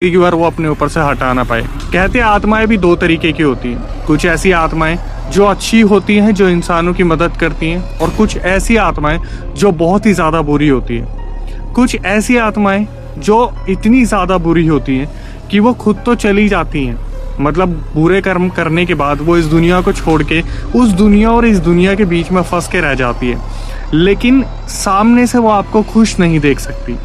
एक बार वो अपने ऊपर से हटा ना पाए। कहते हैं आत्माएं भी दो तरीके की होती हैं। कुछ ऐसी आत्माएं जो अच्छी होती हैं, जो इंसानों की मदद करती हैं, और कुछ ऐसी आत्माएं जो बहुत ही ज़्यादा बुरी होती हैं। कुछ ऐसी आत्माएं जो इतनी ज़्यादा बुरी होती हैं कि वो खुद तो चली जाती हैं, मतलब बुरे कर्म करने के बाद वो इस दुनिया को छोड़ के उस दुनिया और इस दुनिया के बीच में फंस के रह जाती है, लेकिन सामने से वो आपको खुश नहीं देख सकती।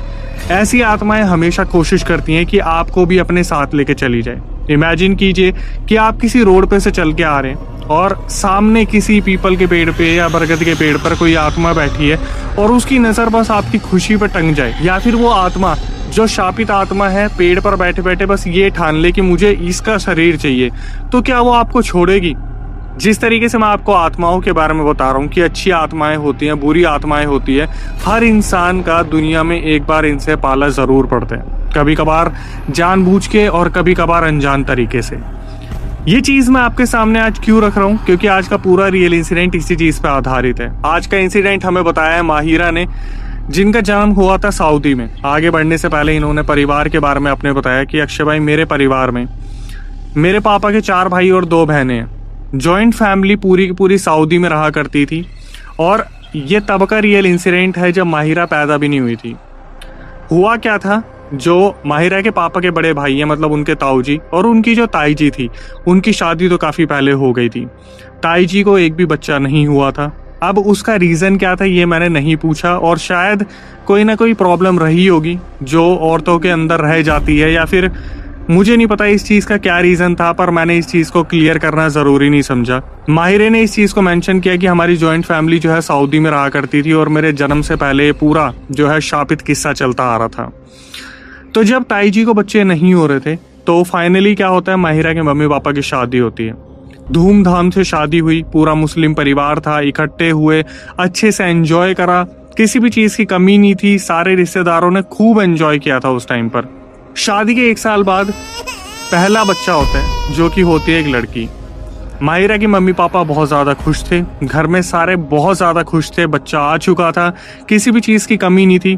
ऐसी आत्माएं हमेशा कोशिश करती हैं कि आपको भी अपने साथ लेके चली जाए। इमेजिन कीजिए कि आप किसी रोड पे से चल के आ रहे हैं और सामने किसी पीपल के पेड़ पे या बरगद के पेड़ पर कोई आत्मा बैठी है और उसकी नज़र बस आपकी खुशी पर टंग जाए, या फिर वो आत्मा जो शापित आत्मा है पेड़ पर बैठे बैठे बस ये ठान ले कि मुझे इसका शरीर चाहिए, तो क्या वो आपको छोड़ेगी? जिस तरीके से मैं आपको आत्माओं के बारे में बता रहा हूँ कि अच्छी आत्माएं होती हैं, बुरी आत्माएं होती है, हर इंसान का दुनिया में एक बार इनसे पाला ज़रूर पड़ता है, कभी कभार जानबूझ के और कभी कभार अनजान तरीके से। ये चीज़ मैं आपके सामने आज क्यों रख रहा हूँ, क्योंकि आज का पूरा रियल इंसिडेंट इसी चीज़ पर आधारित है। आज का इंसिडेंट हमें बताया है माहिरा ने, जिनका जन्म हुआ था सऊदी में। आगे बढ़ने से पहले इन्होंने परिवार के बारे में अपने बताया कि अक्षय भाई, मेरे परिवार में मेरे पापा के 4 भाई और 2 बहनें हैं। जॉइंट फैमिली पूरी की पूरी सऊदी में रहा करती थी, और ये तब का रियल इंसिडेंट है जब माहिरा पैदा भी नहीं हुई थी। हुआ क्या था, जो माहिरा के पापा के बड़े भाई हैं, मतलब उनके ताऊ जी, और उनकी जो ताई जी थी, उनकी शादी तो काफ़ी पहले हो गई थी। ताई जी को एक भी बच्चा नहीं हुआ था। अब उसका रीज़न क्या था ये मैंने नहीं पूछा, और शायद कोई ना कोई प्रॉब्लम रही होगी जो औरतों के अंदर रह जाती है, या फिर मुझे नहीं पता इस चीज़ का क्या रीज़न था, पर मैंने इस चीज़ को क्लियर करना ज़रूरी नहीं समझा। माहिरे ने इस चीज़ को मेंशन किया कि हमारी जॉइंट फैमिली जो है सऊदी में रहा करती थी, और मेरे जन्म से पहले पूरा जो है शापित किस्सा चलता आ रहा था। तो जब ताई जी को बच्चे नहीं हो रहे थे, तो फाइनली क्या होता है, माहिरा के मम्मी पापा की शादी होती है। धूमधाम से शादी हुई, पूरा मुस्लिम परिवार था, इकट्ठे हुए, अच्छे से एंजॉय करा, किसी भी चीज़ की कमी नहीं थी। सारे रिश्तेदारों ने खूब एंजॉय किया था उस टाइम पर। शादी के 1 साल बाद पहला बच्चा होता है, जो कि होती है एक लड़की। माहिरा के मम्मी पापा बहुत ज़्यादा खुश थे, घर में सारे बहुत ज़्यादा खुश थे, बच्चा आ चुका था, किसी भी चीज़ की कमी नहीं थी।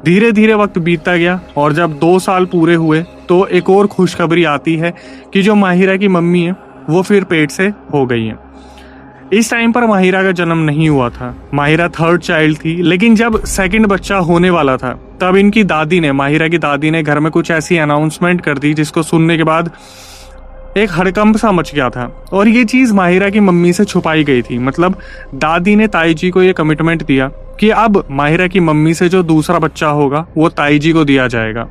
धीरे धीरे वक्त बीतता गया, और जब 2 साल पूरे हुए तो एक और खुशखबरी आती है कि जो माहिरा की मम्मी है वो फिर पेट से हो गई है। इस टाइम पर माहिरा का जन्म नहीं हुआ था, माहिरा 3rd चाइल्ड थी। लेकिन जब 2nd बच्चा होने वाला था, तब इनकी दादी ने, माहिरा की दादी ने घर में कुछ ऐसी अनाउंसमेंट कर दी जिसको सुनने के बाद एक हड़कंप सा मच गया था, और ये चीज़ माहिरा की मम्मी से छुपाई गई थी। मतलब दादी ने ताई जी को ये कमिटमेंट दिया कि अब माहिरा की मम्मी से जो दूसरा बच्चा होगा वो ताई जी को दिया जाएगा।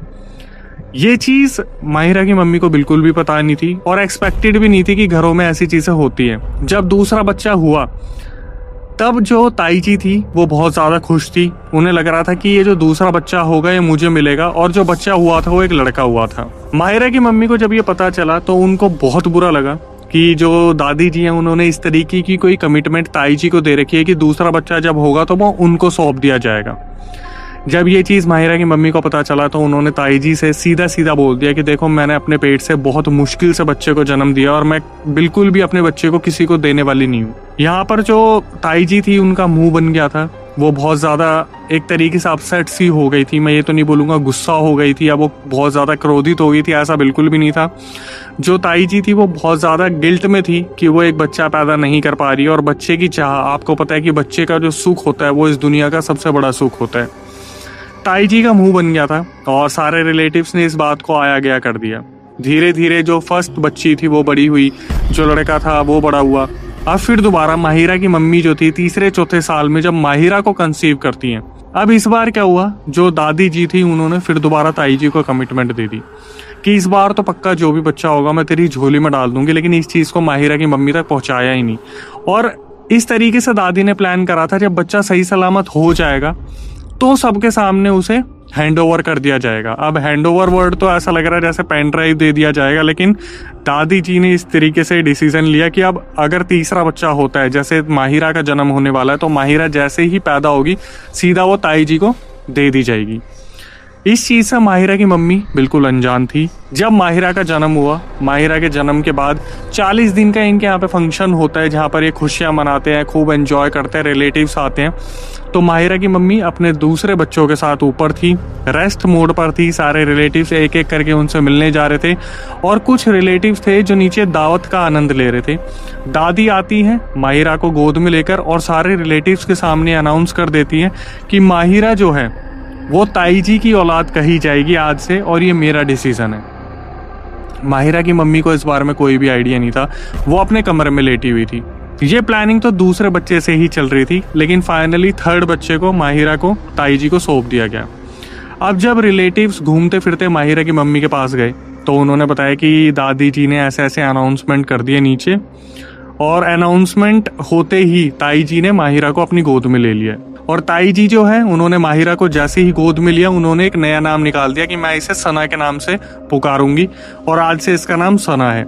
ये चीज़ माहिरा की मम्मी को बिल्कुल भी पता नहीं थी, और एक्सपेक्टेड भी नहीं थी कि घरों में ऐसी चीज़ें होती हैं। जब दूसरा बच्चा हुआ, तब जो ताई जी थी वो बहुत ज़्यादा खुश थी। उन्हें लग रहा था कि ये जो दूसरा बच्चा होगा ये मुझे मिलेगा, और जो बच्चा हुआ था वो एक लड़का हुआ था। माहिरा की मम्मी को जब ये पता चला तो उनको बहुत बुरा लगा कि जो दादी जी हैं उन्होंने इस तरीके की कोई कमिटमेंट ताई जी को दे रखी है कि दूसरा बच्चा जब होगा तो वो उनको सौंप दिया जाएगा। जब ये चीज़ माहिरा की मम्मी को पता चला तो उन्होंने ताई जी से सीधा सीधा बोल दिया कि देखो, मैंने अपने पेट से बहुत मुश्किल से बच्चे को जन्म दिया, और मैं बिल्कुल भी अपने बच्चे को किसी को देने वाली नहीं हूँ। यहाँ पर जो ताई जी थी उनका मुंह बन गया था, वो बहुत ज़्यादा एक तरीके से अपसेट सी हो गई थी। मैं ये तो नहीं बोलूँगा गुस्सा हो गई थी या वो बहुत ज़्यादा क्रोधित हो गई थी, ऐसा बिल्कुल भी नहीं था। जो ताई जी थी वो बहुत ज़्यादा गिल्ट में थी कि वो एक बच्चा पैदा नहीं कर पा रही है, और बच्चे की चाह, आपको पता है कि बच्चे का जो सुख होता है वो इस दुनिया का सबसे बड़ा सुख होता है। ताई जी का मुंह बन गया था, और सारे रिलेटिव्स ने इस बात को आया गया कर दिया। धीरे धीरे जो फर्स्ट बच्ची थी वो बड़ी हुई, जो लड़का था वो बड़ा हुआ। अब फिर दोबारा माहिरा की मम्मी जो थी 3-4 साल में जब माहिरा को कंसीव करती हैं, अब इस बार क्या हुआ, जो दादी जी थी उन्होंने फिर दोबारा ताई जी को कमिटमेंट दे दी कि इस बार तो पक्का जो भी बच्चा होगा मैं तेरी झोली में डाल दूंगी। लेकिन इस चीज़ को माहिरा की मम्मी तक पहुंचाया ही नहीं, और इस तरीके से दादी ने प्लान करा था जब बच्चा सही सलामत हो जाएगा तो सबके सामने उसे हैंड ओवर कर दिया जाएगा। अब हैंड ओवर वर्ड तो ऐसा लग रहा है जैसे पेन ड्राइव दे दिया जाएगा, लेकिन दादी जी ने इस तरीके से डिसीजन लिया कि अब अगर तीसरा बच्चा होता है, जैसे माहिरा का जन्म होने वाला है, तो माहिरा जैसे ही पैदा होगी सीधा वो ताई जी को दे दी जाएगी। इस चीज से माहिरा की मम्मी बिल्कुल अनजान थी। जब माहिरा का जन्म हुआ, माहिरा के जन्म के बाद 40 दिन का इनके यहाँ पे फंक्शन होता है जहाँ पर ये खुशियाँ मनाते हैं, खूब एंजॉय करते हैं, रिलेटिव्स आते हैं। तो माहिरा की मम्मी अपने दूसरे बच्चों के साथ ऊपर थी, रेस्ट मोड पर थी। सारे रिलेटिव्स एक एक करके उनसे मिलने जा रहे थे और कुछ रिलेटिव्स थे जो नीचे दावत का आनंद ले रहे थे। दादी आती है माहिरा को गोद में लेकर और सारे रिलेटिव्स के सामने अनाउंस कर देती है कि माहिरा जो है वो ताई जी की औलाद कही जाएगी आज से, और ये मेरा डिसीजन है। माहिरा की मम्मी को इस बारे में कोई भी आइडिया नहीं था, वो अपने कमरे में लेटी हुई थी। ये प्लानिंग तो दूसरे बच्चे से ही चल रही थी, लेकिन फाइनली थर्ड बच्चे को, माहिरा को, ताई जी को सौंप दिया गया। अब जब रिलेटिव्स घूमते फिरते माहिरा की मम्मी के पास गए तो उन्होंने बताया कि दादी जी ने ऐसे ऐसे अनाउंसमेंट कर दिए नीचे, और अनाउंसमेंट होते ही ताई जी ने माहिरा को अपनी गोद में ले लिया। और ताई जी जो है उन्होंने माहिरा को जैसे ही गोद में लिया, उन्होंने एक नया नाम निकाल दिया कि मैं इसे सना के नाम से पुकारूंगी और आज से इसका नाम सना है।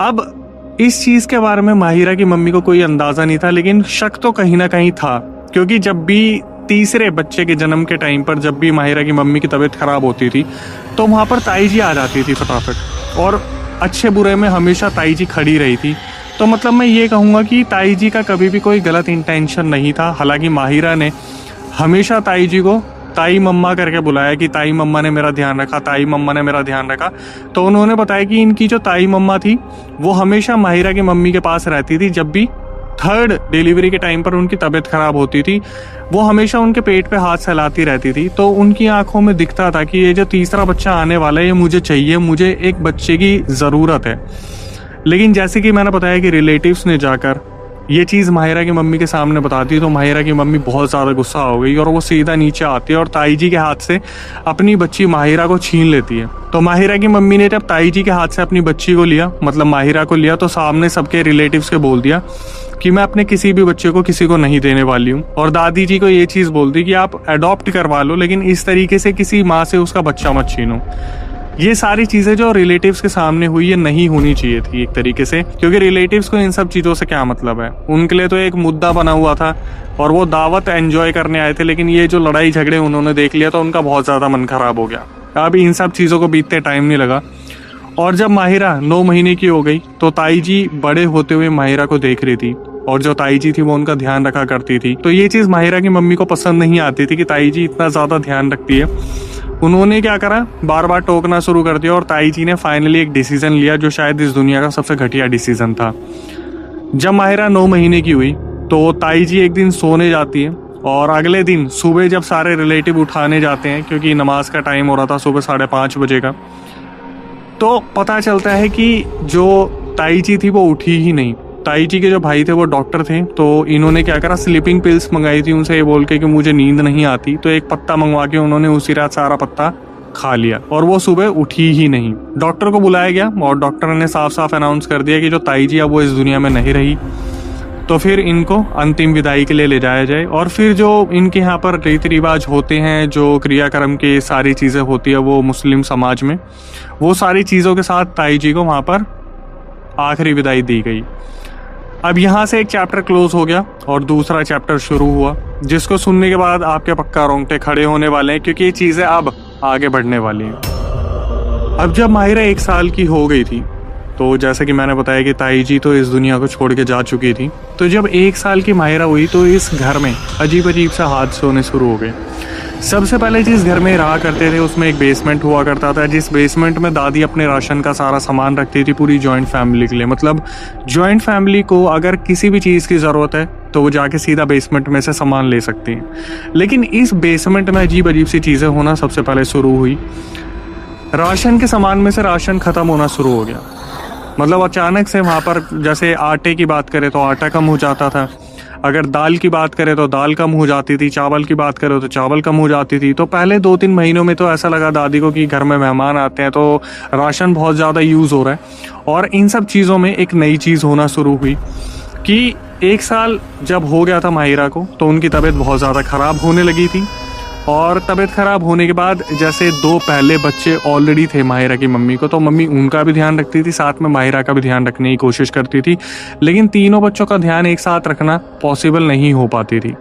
अब इस चीज के बारे में माहिरा की मम्मी को कोई अंदाजा नहीं था, लेकिन शक तो कहीं ना कहीं था, क्योंकि जब भी तीसरे बच्चे के जन्म के टाइम पर जब भी माहिरा की मम्मी की तबीयत खराब होती थी तो वहां पर ताई जी आ जाती थी फटाफट, और अच्छे बुरे में हमेशा ताई जी खड़ी रही थी। तो मतलब मैं ये कहूँगा कि ताई जी का कभी भी कोई गलत इंटेंशन नहीं था। हालांकि माहिरा ने हमेशा ताई जी को ताई मम्मा करके बुलाया कि ताई मम्मा ने मेरा ध्यान रखा, ताई मम्मा ने मेरा ध्यान रखा। तो उन्होंने बताया कि इनकी जो ताई मम्मा थी वो हमेशा माहिरा की मम्मी के पास रहती थी। जब भी थर्ड डिलीवरी के टाइम पर उनकी तबीयत खराब होती थी, वो हमेशा उनके पेट पे हाथ सहलाती रहती थी। तो उनकी आंखों में दिखता था कि ये जो तीसरा बच्चा आने वाला है ये मुझे चाहिए, मुझे एक बच्चे की ज़रूरत है। लेकिन जैसे कि मैंने बताया कि रिलेटिव्स ने जाकर ये चीज़ माहिरा की मम्मी के सामने बता दी, तो माहिरा की मम्मी बहुत ज़्यादा गुस्सा हो गई और वो सीधा नीचे आती है और ताई जी के हाथ से अपनी बच्ची माहिरा को छीन लेती है। तो माहिरा की मम्मी ने जब ताई जी के हाथ से अपनी बच्ची को लिया, मतलब माहिरा को लिया, तो सामने सबके रिलेटिव्स के बोल दिया कि मैं अपने किसी भी बच्चे को किसी को नहीं देने वाली हूँ। और दादी जी को ये चीज़ बोल दी कि आप अडॉप्ट करवा लो, लेकिन इस तरीके से किसी माँ से उसका बच्चा मत छीनो। ये सारी चीजें जो रिलेटिव्स के सामने हुई ये नहीं होनी चाहिए थी एक तरीके से, क्योंकि रिलेटिव्स को इन सब चीजों से क्या मतलब है। उनके लिए तो एक मुद्दा बना हुआ था और वो दावत एंजॉय करने आए थे, लेकिन ये जो लड़ाई झगड़े उन्होंने देख लिया तो उनका बहुत ज्यादा मन खराब हो गया। अब इन सब चीजों को बीतते टाइम नहीं लगा, और जब माहिरा 9 महीने की हो गई तो ताई जी बड़े होते हुए माहिरा को देख रही थी, और जो ताई जी थी वो उनका ध्यान रखा करती थी। तो ये चीज माहिरा की मम्मी को पसंद नहीं आती थी कि ताई जी इतना ज्यादा ध्यान रखती है। उन्होंने क्या करा, बार बार टोकना शुरू कर दिया, और ताई जी ने फाइनली एक डिसीजन लिया जो शायद इस दुनिया का सबसे घटिया डिसीजन था। जब माहिरा 9 महीने की हुई तो ताई जी एक दिन सोने जाती है, और अगले दिन सुबह जब सारे रिलेटिव उठाने जाते हैं, क्योंकि नमाज का टाइम हो रहा था सुबह 5:30 बजे का, तो पता चलता है कि जो ताई जी थी वो उठी ही नहीं। ताई जी के जो भाई थे वो डॉक्टर थे, तो इन्होंने क्या करा, स्लीपिंग पिल्स मंगाई थी उनसे, ये बोल के कि मुझे नींद नहीं आती। तो एक पत्ता मंगवा के उन्होंने उसी रात सारा पत्ता खा लिया, और वो सुबह उठी ही नहीं। डॉक्टर को बुलाया गया और डॉक्टर ने साफ साफ अनाउंस कर दिया कि जो ताई जी अब वो इस दुनिया में नहीं रही, तो फिर इनको अंतिम विदाई के लिए ले जाया जाए। और फिर जो इनके यहाँ पर रीति रिवाज होते हैं, जो क्रियाक्रम की सारी चीज़ें होती है वो मुस्लिम समाज में, वो सारी चीज़ों के साथ ताई जी को वहाँ पर आखिरी विदाई दी गई। अब यहाँ से एक चैप्टर क्लोज हो गया और दूसरा चैप्टर शुरू हुआ, जिसको सुनने के बाद आपके पक्का रोंगटे खड़े होने वाले हैं, क्योंकि ये चीज़ें अब आगे बढ़ने वाली हैं। अब जब माहिरा 1 साल की हो गई थी, तो जैसे कि मैंने बताया कि ताई जी तो इस दुनिया को छोड़ के जा चुकी थी, तो जब 1 साल की माहिरा हुई तो इस घर में अजीब अजीब सा हादसे होने शुरू हो गए। सबसे पहले जिस घर में रहा करते थे उसमें एक बेसमेंट हुआ करता था, जिस बेसमेंट में दादी अपने राशन का सारा सामान रखती थी पूरी जॉइंट फैमिली के लिए। मतलब जॉइंट फैमिली को अगर किसी भी चीज़ की ज़रूरत है तो वो जाके सीधा बेसमेंट में से सामान ले सकती हैं। लेकिन इस बेसमेंट में अजीब अजीब सी चीज़ें होना सबसे पहले शुरू हुई। राशन के सामान में से राशन ख़त्म होना शुरू हो गया। मतलब अचानक से वहाँ पर, जैसे आटे की बात करें तो आटा कम हो जाता था, अगर दाल की बात करें तो दाल कम हो जाती थी, चावल की बात करें तो चावल कम हो जाती थी। तो पहले 2-3 महीनों में तो ऐसा लगा दादी को कि घर में मेहमान आते हैं तो राशन बहुत ज़्यादा यूज़ हो रहा है। और इन सब चीज़ों में एक नई चीज़ होना शुरू हुई कि 1 साल जब हो गया था माहिरा को तो उनकी तबीयत बहुत ज़्यादा ख़राब होने लगी थी। और तबीयत खराब होने के बाद जैसे 2 पहले बच्चे ऑलरेडी थे माहिरा की मम्मी को, तो मम्मी उनका भी ध्यान रखती थी, साथ में माहिरा का भी ध्यान रखने की कोशिश करती थी, लेकिन तीनों बच्चों का ध्यान एक साथ रखना पॉसिबल नहीं हो पाती थी।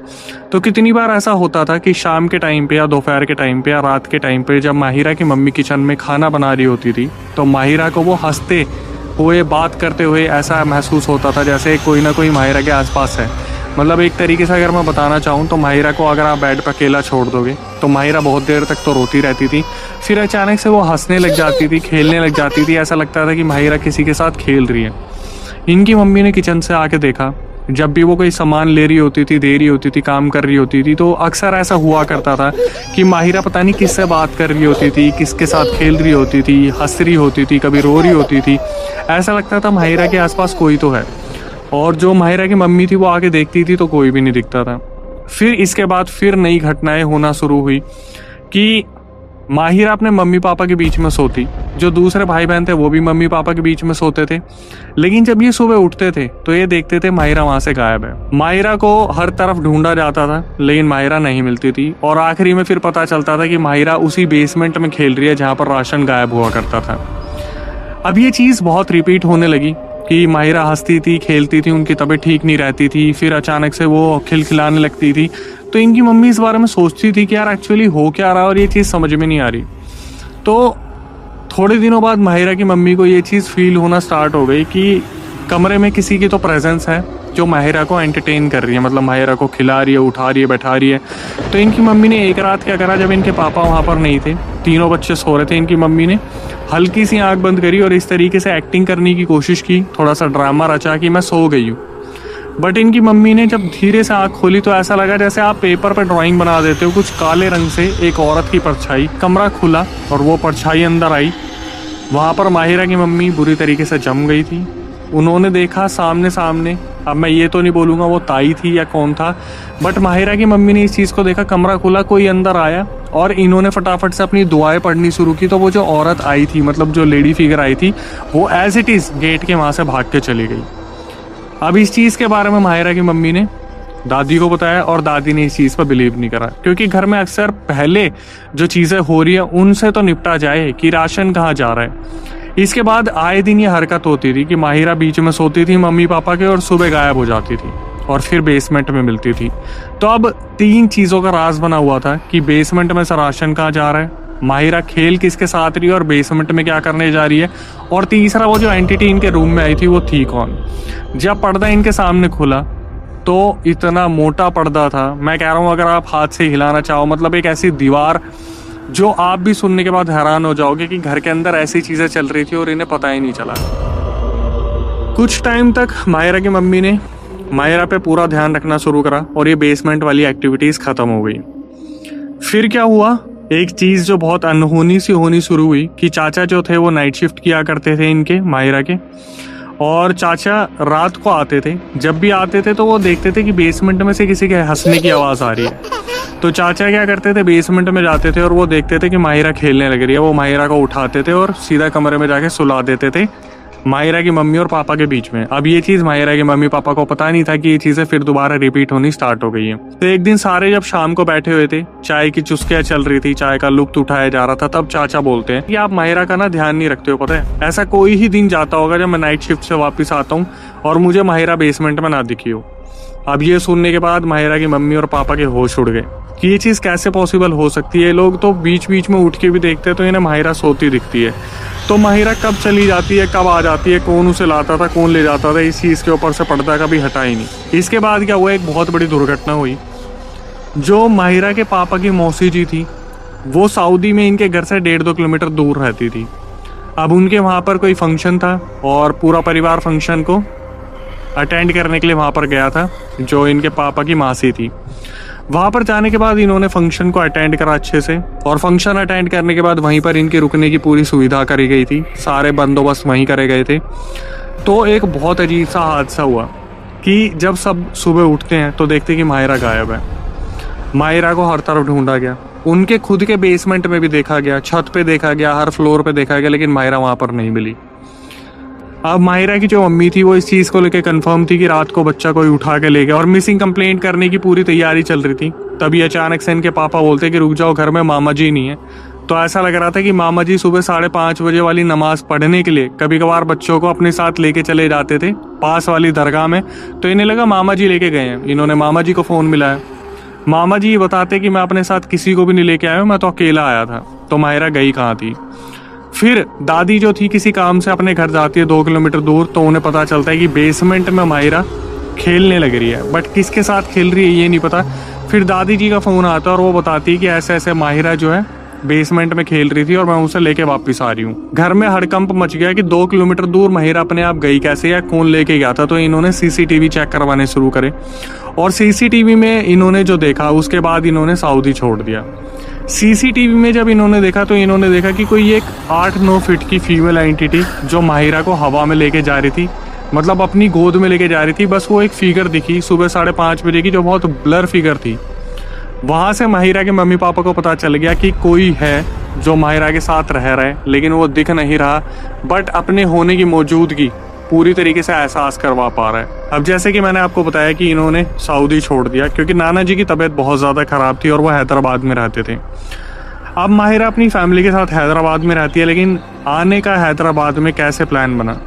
तो कितनी बार ऐसा होता था कि शाम के टाइम पे या दोपहर के टाइम पे या रात के टाइम पे जब माहिरा की मम्मी किचन में खाना बना रही होती थी तो माहिरा को वो हंसते हुए बात करते हुए ऐसा महसूस होता था जैसे कोई ना कोई माहिरा के आसपास है। मतलब एक तरीके से अगर मैं बताना चाहूँ तो माहिरा को अगर आप बेड पर अकेला छोड़ दोगे तो माहिरा बहुत देर तक तो रोती रहती थी, फिर अचानक से वो हंसने लग जाती थी, खेलने लग जाती थी, ऐसा लगता था कि माहिरा किसी के साथ खेल रही है। इनकी मम्मी ने किचन से आके देखा, जब भी वो कोई सामान ले रही होती थी, दे रही होती थी, काम कर रही होती थी, तो अक्सर ऐसा हुआ करता था कि माहिरा पता नहीं किससे बात कर रही होती थी, किसके साथ खेल रही होती थी, हंस रही होती थी, कभी रो रही होती थी। ऐसा लगता था माहिरा के आसपास कोई तो है, और जो माहिरा की मम्मी थी वो आके देखती थी तो कोई भी नहीं दिखता था। फिर इसके बाद फिर नई घटनाएं होना शुरू हुई कि माहिरा अपने मम्मी पापा के बीच में सोती, जो दूसरे भाई बहन थे वो भी मम्मी पापा के बीच में सोते थे, लेकिन जब ये सुबह उठते थे तो ये देखते थे माहिरा वहां से गायब है। माहिरा को हर तरफ ढूंढा जाता था लेकिन माहिरा नहीं मिलती थी, और आखिरी में फिर पता चलता था कि माहिरा उसी बेसमेंट में खेल रही है जहाँ पर राशन गायब हुआ करता था। अब ये चीज़ बहुत रिपीट होने लगी कि माहिरा हंसती थी, खेलती थी, उनकी तबीयत ठीक नहीं रहती थी, फिर अचानक से वो खिलखिलाने लगती थी। तो इनकी मम्मी इस बारे में सोचती थी कि यार एक्चुअली हो क्या रहा है, और ये चीज़ समझ में नहीं आ रही। तो थोड़े दिनों बाद माहिरा की मम्मी को ये चीज़ फील होना स्टार्ट हो गई कि कमरे में किसी की तो प्रेजेंस है जो माहिरा को एंटरटेन कर रही है, मतलब माहिरा को खिला रही है, उठा रही है, बैठा रही है। तो इनकी मम्मी ने एक रात क्या करा, जब इनके पापा वहाँ पर नहीं थे, तीनों बच्चे सो रहे थे, इनकी मम्मी ने हल्की सी आंख बंद करी और इस तरीके से एक्टिंग करने की कोशिश की, थोड़ा सा ड्रामा रचा कि मैं सो गई हूँ। बट इनकी मम्मी ने जब धीरे से आंख खोली तो ऐसा लगा जैसे आप पेपर पर ड्राइंग बना देते हो, कुछ काले रंग से एक औरत की परछाई, कमरा खुला और वो परछाई अंदर आई। वहाँ पर माहिरा की मम्मी बुरी तरीके से जम गई थी। उन्होंने देखा सामने सामने, अब मैं ये तो नहीं बोलूँगा वो ताई थी या कौन था, बट माहिरा की मम्मी ने इस चीज़ को देखा, कमरा खुला, कोई अंदर आया, और इन्होंने फटाफट से अपनी दुआएं पढ़नी शुरू की। तो वो जो औरत आई थी, मतलब जो लेडी फिगर आई थी, वो एज इट इज़ गेट के वहाँ से भाग के चली गई। अब इस चीज़ के बारे में माहिरा की मम्मी ने दादी को बताया और दादी ने इस चीज़ पर बिलीव नहीं करा, क्योंकि घर में अक्सर पहले जो चीज़ें हो रही है उनसे तो निपटा जाए कि राशन कहाँ जा रहा है। इसके बाद आए दिन ये हरकत होती थी कि माहिरा बीच में सोती थी मम्मी पापा के और सुबह गायब हो जाती थी और फिर बेसमेंट में मिलती थी। तो अब 3 चीज़ों का राज बना हुआ था कि बेसमेंट में से राशन कहाँ जा रहा है, माहिरा खेल किसके साथ रही है और बेसमेंट में क्या करने जा रही है, और तीसरा वो जो एंटिटी इनके रूम में आई थी वो थी कौन। जब पर्दा इनके सामने खुला तो इतना मोटा पर्दा था, मैं कह रहा हूँ अगर आप हाथ से हिलाना चाहो, मतलब एक ऐसी दीवार जो आप भी सुनने के बाद हैरान हो जाओगे कि घर के अंदर ऐसी चीज़ें चल रही थी और इन्हें पता ही नहीं चला। कुछ टाइम तक माहिरा की मम्मी ने माहिरा पे पूरा ध्यान रखना शुरू करा और ये बेसमेंट वाली एक्टिविटीज़ ख़त्म हो गई। फिर क्या हुआ, एक चीज़ जो बहुत अनहोनी सी होनी शुरू हुई कि चाचा जो थे वो नाइट शिफ्ट किया करते थे इनके माहिरा के, और चाचा रात को आते थे। जब भी आते थे तो वो देखते थे कि बेसमेंट में से किसी के हंसने की आवाज़ आ रही है। तो चाचा क्या करते थे, बेसमेंट में जाते थे और वो देखते थे कि माहिरा खेलने लग रही है। वो माहिरा को उठाते थे और सीधा कमरे में जाके सुला देते थे माहिरा की मम्मी और पापा के बीच में। अब ये चीज़ माहिरा के मम्मी पापा को पता नहीं था कि ये चीज़ें फिर दोबारा रिपीट होनी स्टार्ट हो गई है। तो एक दिन सारे जब शाम को बैठे हुए थे, चाय की चुस्कियाँ चल रही थी, चाय का लुत्फ उठाया जा रहा था, तब चाचा बोलते हैं कि आप माहिरा का ना ध्यान नहीं रखते हो, पता है ऐसा कोई ही दिन जाता होगा जब मैं नाइट शिफ्ट से वापस आता हूँ और मुझे माहिरा बेसमेंट में ना दिखी हो। अब ये सुनने के बाद माहिरा की मम्मी और पापा के होश उड़ गए कि ये चीज़ कैसे पॉसिबल हो सकती है। लोग तो बीच बीच में उठ के भी देखते हैं तो इन्हें माहिरा सोती दिखती है। तो माहिरा कब चली जाती है, कब आ जाती है, कौन उसे लाता था, कौन ले जाता था, इस चीज़ के ऊपर से पर्दा कभी हटा ही नहीं। इसके बाद क्या हुआ, एक बहुत बड़ी दुर्घटना हुई। जो माहिरा के पापा की मौसी जी थी वो सऊदी में इनके घर से 1.5-2 किलोमीटर दूर रहती थी। अब उनके वहाँ पर कोई फंक्शन था और पूरा परिवार फंक्शन को अटेंड करने के लिए वहाँ पर गया था। जो इनके पापा की मासी थी, वहाँ पर जाने के बाद इन्होंने फंक्शन को अटेंड करा अच्छे से, और फंक्शन अटेंड करने के बाद वहीं पर इनके रुकने की पूरी सुविधा करी गई थी, सारे बंदोबस्त वहीं करे गए थे। तो एक बहुत अजीब सा हादसा हुआ कि जब सब सुबह उठते हैं तो देखते कि माहिरा गायब है। माहिरा को हर तरफ ढूंढा गया, उनके खुद के बेसमेंट में भी देखा गया, छत पे देखा गया, हर फ्लोर पे देखा गया, लेकिन माहिरा वहाँ पर नहीं मिली। अब माहिरा की जो मम्मी थी वो इस चीज़ को लेकर कंफर्म थी कि रात को बच्चा कोई उठा के ले गया, और मिसिंग कंप्लेंट करने की पूरी तैयारी चल रही थी। तभी अचानक से इनके पापा बोलते कि रुक जाओ, घर में मामा जी नहीं है। तो ऐसा लग रहा था कि मामा जी सुबह 5:30 बजे वाली नमाज पढ़ने के लिए कभी कभार बच्चों को अपने साथ लेके चले जाते थे पास वाली दरगाह में। तो इन्हें लगा मामा जी लेके गए हैं। इन्होंने मामा जी को फ़ोन मिलाया। मामा जी ये बताते कि मैं अपने साथ किसी को भी नहीं लेके आया हूँ, मैं तो अकेला आया था। तो माहिरा गई कहाँ थी। फिर दादी जो थी किसी काम से अपने घर जाती है 2 किलोमीटर दूर। तो उन्हें पता चलता है कि बेसमेंट में माहिरा खेलने लग रही है, बट किसके साथ खेल रही है ये नहीं पता। फिर दादी जी का फ़ोन आता है और वो बताती है कि ऐसे ऐसे माहिरा जो है बेसमेंट में खेल रही थी और मैं उसे लेके वापस आ रही हूँ। घर में हड़कंप मच गया कि 2 किलोमीटर दूर माहिरा अपने आप गई कैसे या कौन लेके गया था। तो इन्होंने सीसीटीवी चेक करवाने शुरू करे और सीसीटीवी में इन्होंने जो देखा उसके बाद इन्होंने सऊदी छोड़ दिया। सीसीटीवी में जब इन्होंने देखा तो इन्होंने देखा कि कोई एक 8-9 फीट की फीमेल एंटिटी जो माहिरा को हवा में लेके जा रही थी, मतलब अपनी गोद में लेके जा रही थी। बस वो एक फिगर दिखी सुबह 5:30 बजे की, जो बहुत ब्लर फिगर थी। वहाँ से माहिरा के मम्मी पापा को पता चल गया कि कोई है जो माहिरा के साथ रह रहा है, लेकिन वो दिख नहीं रहा, बट अपने होने की मौजूदगी पूरी तरीके से एहसास करवा पा रहा है। अब जैसे कि मैंने आपको बताया कि इन्होंने सऊदी छोड़ दिया क्योंकि नाना जी की तबीयत बहुत ज़्यादा ख़राब थी और वो हैदराबाद में रहते थे। अब माहिरा अपनी फैमिली के साथ हैदराबाद में रहती है, लेकिन आने का हैदराबाद में कैसे प्लान बना।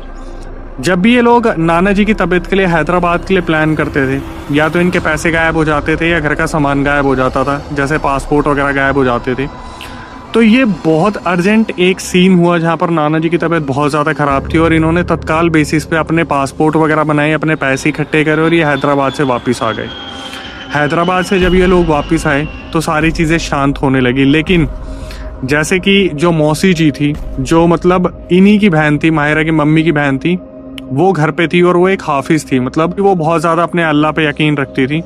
जब भी ये लोग नाना जी की तबीयत के लिए हैदराबाद के लिए प्लान करते थे, या तो इनके पैसे गायब हो जाते थे या घर का सामान गायब हो जाता था, जैसे पासपोर्ट वगैरह गायब हो जाते थे। तो ये बहुत अर्जेंट एक सीन हुआ जहाँ पर नाना जी की तबीयत बहुत ज़्यादा ख़राब थी और इन्होंने तत्काल बेसिस पे अपने पासपोर्ट वगैरह बनाए, अपने पैसे इकट्ठे करे और ये हैदराबाद से वापस आ गए। हैदराबाद से जब ये लोग वापस आए तो सारी चीज़ें शांत होने लगी। लेकिन जैसे कि जो मौसी जी थी, जो मतलब इन्हीं की बहन थी, माहिरा की मम्मी की बहन थी, वो घर पे थी और वो एक हाफिज थी, मतलब वो बहुत ज़्यादा अपने अल्लाह पे यकीन रखती थी।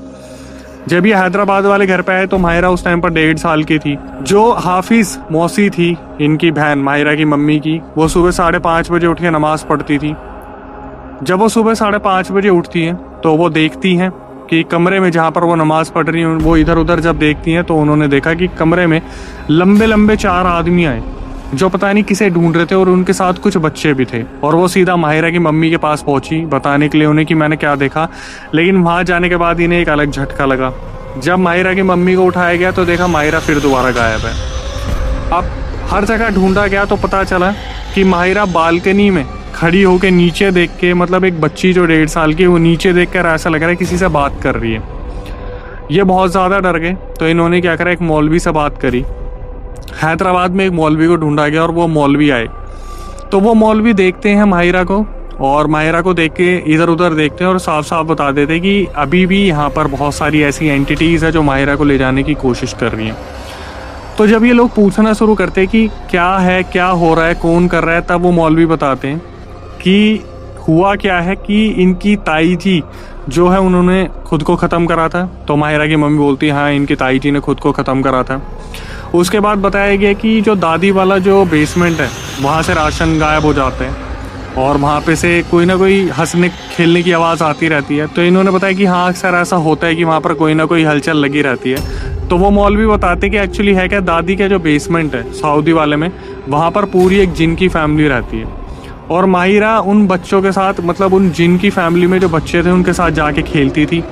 जब ये हैदराबाद वाले घर पे आए तो माहिरा उस टाइम पर 1.5 साल की थी। जो हाफिज मौसी थी इनकी बहन माहिरा की मम्मी की, वो सुबह 5:30 बजे उठ के नमाज पढ़ती थी। जब वो सुबह 5:30 बजे उठती हैं तो वो देखती हैं कि कमरे में जहाँ पर वो नमाज पढ़ रही हैं, वो इधर उधर जब देखती हैं तो उन्होंने देखा कि कमरे में लंबे लंबे 4 आदमी आए जो पता नहीं किसे ढूंढ रहे थे और उनके साथ कुछ बच्चे भी थे। और वो सीधा माहिरा की मम्मी के पास पहुंची बताने के लिए उन्हें कि मैंने क्या देखा। लेकिन वहां जाने के बाद इन्हें एक अलग झटका लगा। जब माहिरा की मम्मी को उठाया गया तो देखा माहिरा फिर दोबारा गायब है। अब हर जगह ढूंढा गया तो पता चला कि माहिरा बालकनी में खड़ी होकर नीचे देख के, मतलब एक बच्ची जो 1.5 साल की, वो नीचे देख कर ऐसा लग रहा है किसी से बात कर रही है। ये बहुत ज़्यादा डर गए तो इन्होंने क्या करा, एक मौलवी से बात करी। हैदराबाद में एक मौलवी को ढूंढा गया और वो मौलवी आए। तो वो मौलवी देखते हैं माहिरा को और माहिरा को देख के इधर उधर देखते हैं और साफ साफ बता देते हैं कि अभी भी यहाँ पर बहुत सारी ऐसी एंटिटीज़ है जो माहिरा को ले जाने की कोशिश कर रही हैं। तो जब ये लोग पूछना शुरू करते हैं कि क्या है, क्या हो रहा है, कौन कर रहा है, तब वो मौलवी बताते हैं कि हुआ क्या है कि इनकी ताई जी जो है उन्होंने खुद को ख़त्म करा था। तो माहिरा की मम्मी बोलती है हाँ, इनकी ताई जी ने खुद को ख़त्म करा था। उसके बाद बताया गया कि जो दादी वाला जो बेसमेंट है वहाँ से राशन गायब हो जाते हैं और वहाँ पे से कोई ना कोई हंसने खेलने की आवाज़ आती रहती है। तो इन्होंने बताया कि हाँ, अक्सर ऐसा होता है कि वहाँ पर कोई ना कोई हलचल लगी रहती है। तो वो मौलवी बताते कि एक्चुअली है क्या, दादी का जो बेसमेंट है सऊदी वाले में, वहाँ पर पूरी एक जिन की फैमिली रहती है और माहिरा उन बच्चों के साथ, मतलब उन जिन की फैमिली में जो बच्चे थे उनके साथ जाके खेलती थी।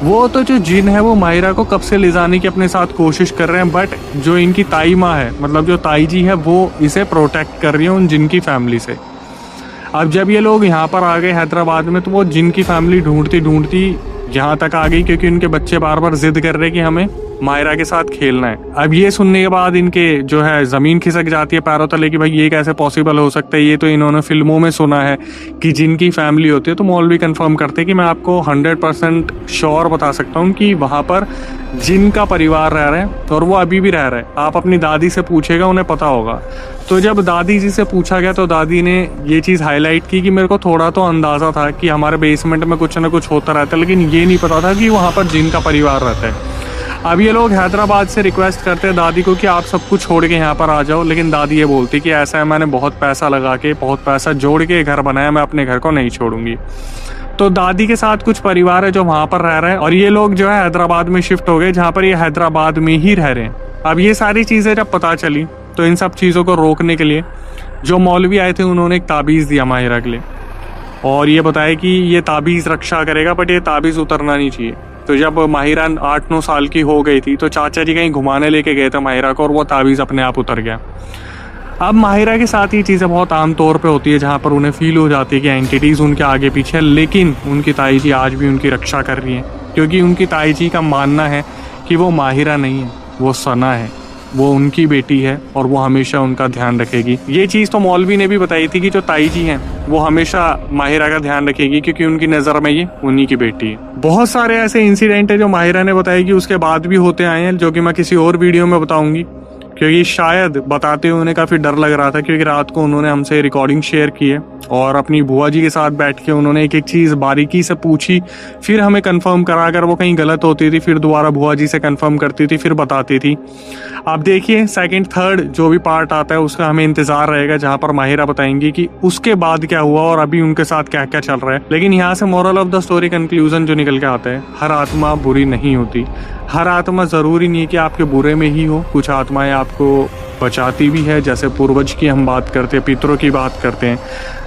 वो तो जो जिन है वो माहिरा को कब से ले जाने की अपने साथ कोशिश कर रहे हैं, बट जो इनकी ताई माँ है, मतलब जो ताई जी है, वो इसे प्रोटेक्ट कर रही है उन जिन की फैमिली से। अब जब ये लोग यहाँ पर आ गए हैदराबाद में तो वो जिन की फैमिली ढूंढती ढूंढती यहाँ तक आ गई क्योंकि उनके बच्चे बार बार जिद कर रहे कि हमें माहिरा के साथ खेलना है। अब ये सुनने के बाद इनके जो है ज़मीन खिसक जाती है पैरों तले कि भाई ये कैसे पॉसिबल हो सकता है, ये तो इन्होंने फिल्मों में सुना है कि जिनकी फैमिली होती है। तो मौलवी कंफर्म करते हैं कि मैं आपको 100% श्योर बता सकता हूँ कि वहाँ पर जिन का परिवार रह रहे हैं और वो अभी भी रह रहे हैं। आप अपनी दादी से पूछेगा, उन्हें पता होगा। तो जब दादी जी से पूछा गया तो दादी ने ये चीज़ हाईलाइट की कि मेरे को थोड़ा तो अंदाज़ा था कि हमारे बेसमेंट में कुछ ना कुछ होता रहता है, लेकिन ये नहीं पता था कि वहाँ पर जिन का परिवार रहता है। अब ये लोग हैदराबाद से रिक्वेस्ट करते हैं दादी को कि आप सब कुछ छोड़ के यहाँ पर आ जाओ, लेकिन दादी ये बोलती कि ऐसा है, मैंने बहुत पैसा लगा के, बहुत पैसा जोड़ के घर बनाया, मैं अपने घर को नहीं छोड़ूंगी। तो दादी के साथ कुछ परिवार है जो वहाँ पर रह रहे हैं और ये लोग जो है हैदराबाद में शिफ्ट हो गए, जहाँ पर ये हैदराबाद में ही रह रहे हैं। अब ये सारी चीज़ें जब पता चली तो इन सब चीज़ों को रोकने के लिए जो मौलवी आए थे उन्होंने एक ताबीज़ दिया माहिरा के लिए और ये बताया कि ये ताबीज़ रक्षा करेगा, बट ये ताबीज़ उतरना नहीं चाहिए। तो जब माहिरा 8-9 साल की हो गई थी तो चाचा जी कहीं घुमाने लेके गए थे माहिरा को और वो तावीज़ अपने आप उतर गया। अब माहिरा के साथ ये चीज़ें बहुत आम तौर पे होती है जहाँ पर उन्हें फील हो जाती है कि एंटिटीज़ उनके आगे पीछे है, लेकिन उनकी ताई जी आज भी उनकी रक्षा कर रही हैं, क्योंकि उनकी ताई जी का मानना है कि वो माहिरा नहीं है, वो सना है, वो उनकी बेटी है और वो हमेशा उनका ध्यान रखेगी। ये चीज़ तो मौलवी ने भी बताई थी कि जो ताई जी हैं वो हमेशा माहिरा का ध्यान रखेगी, क्योंकि उनकी नज़र में ये उन्हीं की बेटी है। बहुत सारे ऐसे इंसिडेंट है जो माहिरा ने बताई कि उसके बाद भी होते आए हैं, जो कि मैं किसी और वीडियो में बताऊंगी, क्योंकि शायद बताते हुए उन्हें काफ़ी डर लग रहा था, क्योंकि रात को उन्होंने हमसे रिकॉर्डिंग शेयर की है और अपनी बुआ जी के साथ बैठ के उन्होंने एक एक चीज़ बारीकी से पूछी, फिर हमें कंफर्म करा, अगर वो कहीं गलत होती थी फिर दोबारा बुआ जी से कंफर्म करती थी, फिर बताती थी। अब देखिए सेकंड थर्ड जो भी पार्ट आता है उसका हमें इंतज़ार रहेगा, जहाँ पर माहिरा बताएंगी कि उसके बाद क्या हुआ और अभी उनके साथ क्या क्या चल रहा है। लेकिन यहाँ से moral of the story conclusion जो निकल के आता है, हर आत्मा बुरी नहीं होती, हर आत्मा ज़रूरी नहीं है कि आपके बुरे में ही हो, कुछ आत्माएं आपको बचाती भी है। जैसे पूर्वज की हम बात करते हैं, पितरों की बात करते हैं,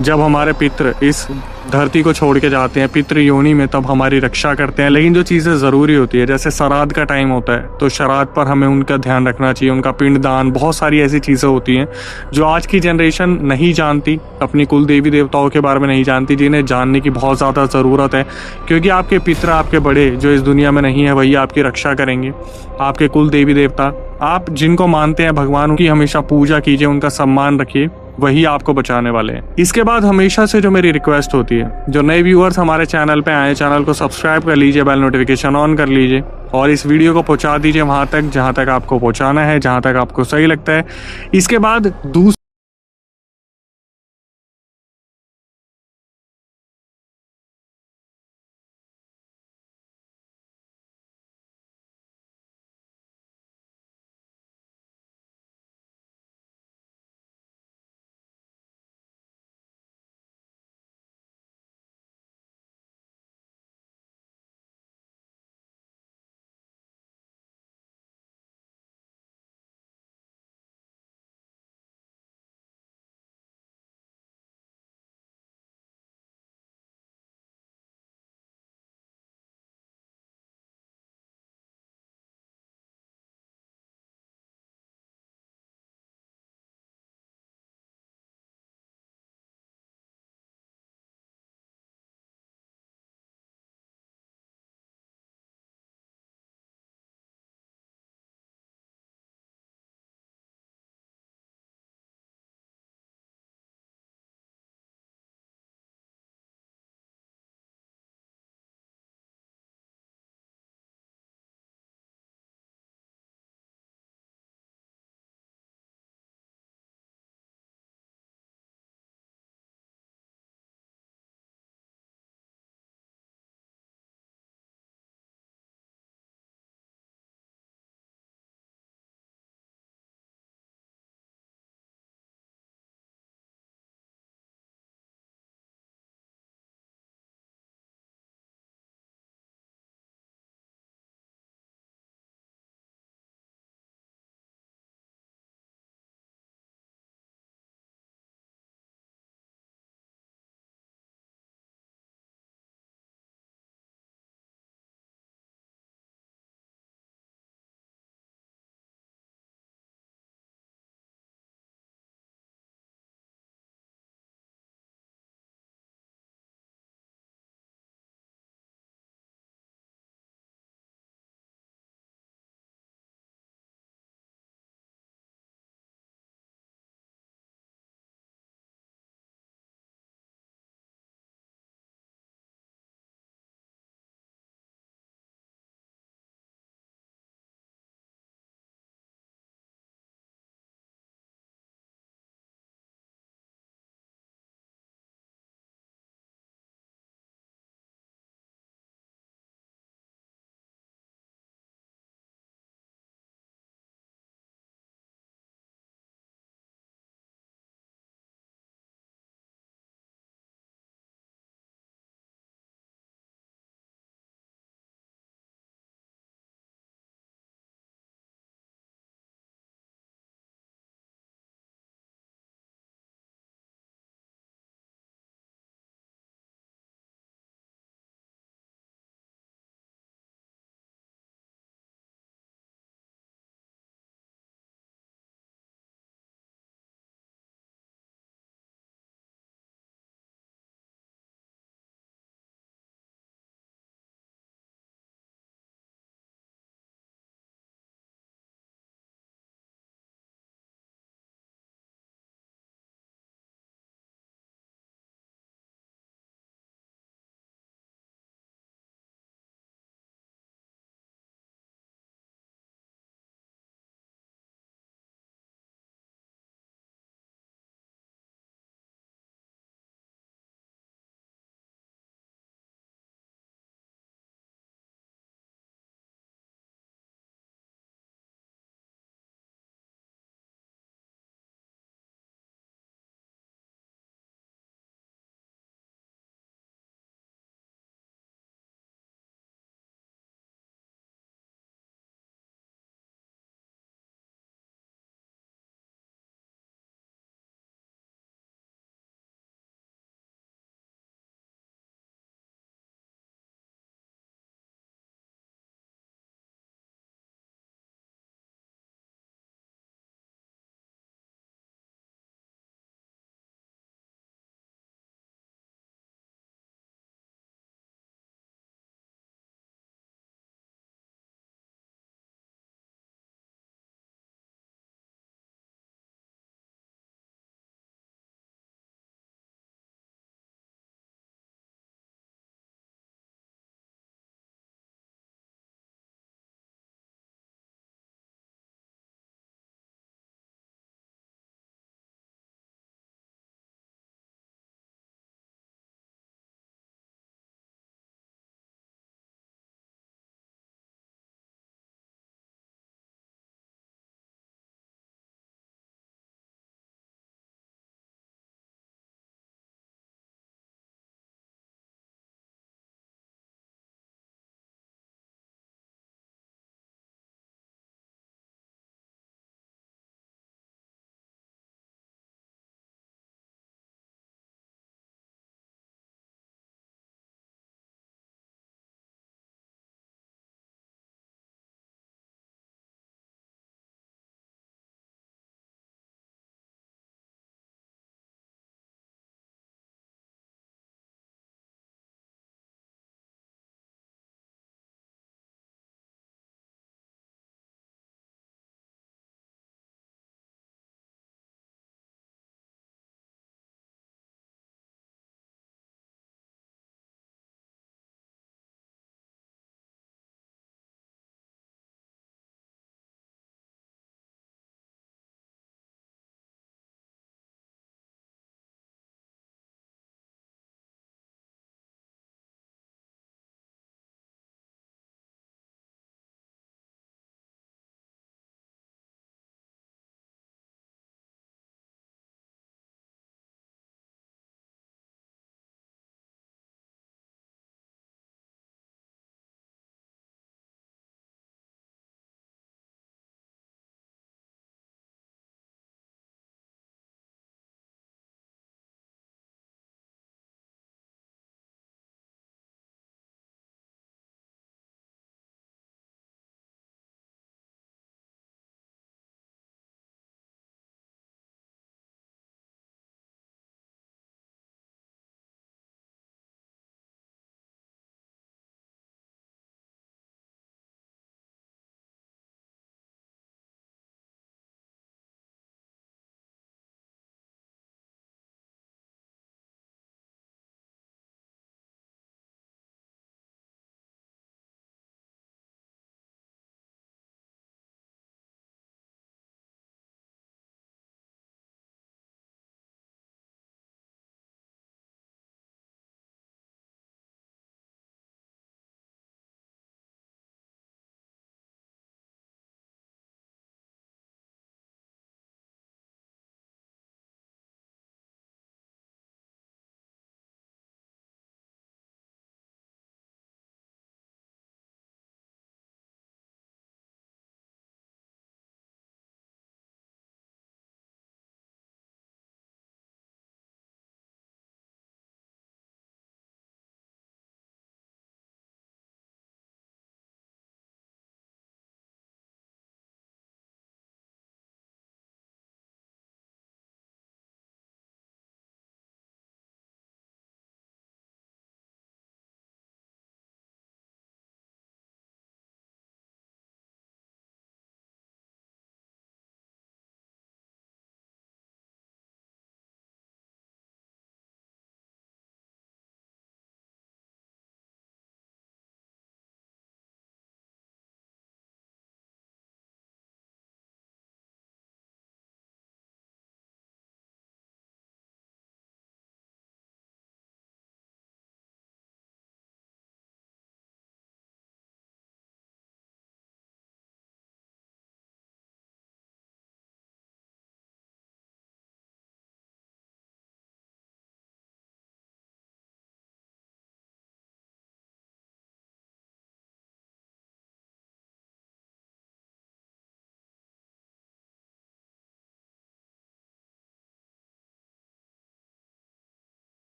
जब हमारे पितर इस धरती को छोड़ के जाते हैं पितृ योनि में, तब हमारी रक्षा करते हैं। लेकिन जो चीज़ें ज़रूरी होती है, जैसे श्राद्ध का टाइम होता है तो श्राद्ध पर हमें उनका ध्यान रखना चाहिए, उनका पिंडदान, बहुत सारी ऐसी चीज़ें होती हैं जो आज की जनरेशन नहीं जानती, अपनी कुल देवी देवताओं के बारे में नहीं जानती, जिन्हें जानने की बहुत ज़्यादा ज़रूरत है, क्योंकि आपके पितर, आपके बड़े जो इस दुनिया में नहीं है, वही आपकी रक्षा करेंगे। आपके कुल देवी देवता, आप जिनको मानते हैं भगवान, उनकी हमेशा पूजा कीजिए, उनका सम्मान रखिए, वही आपको बचाने वाले हैं। इसके बाद हमेशा से जो मेरी रिक्वेस्ट होती है, जो नए व्यूअर्स हमारे चैनल पे आए, चैनल को सब्सक्राइब कर लीजिए, बेल नोटिफिकेशन ऑन कर लीजिए और इस वीडियो को पहुंचा दीजिए वहां तक जहां तक आपको पहुंचाना है, जहां तक आपको सही लगता है। इसके बाद दूसरी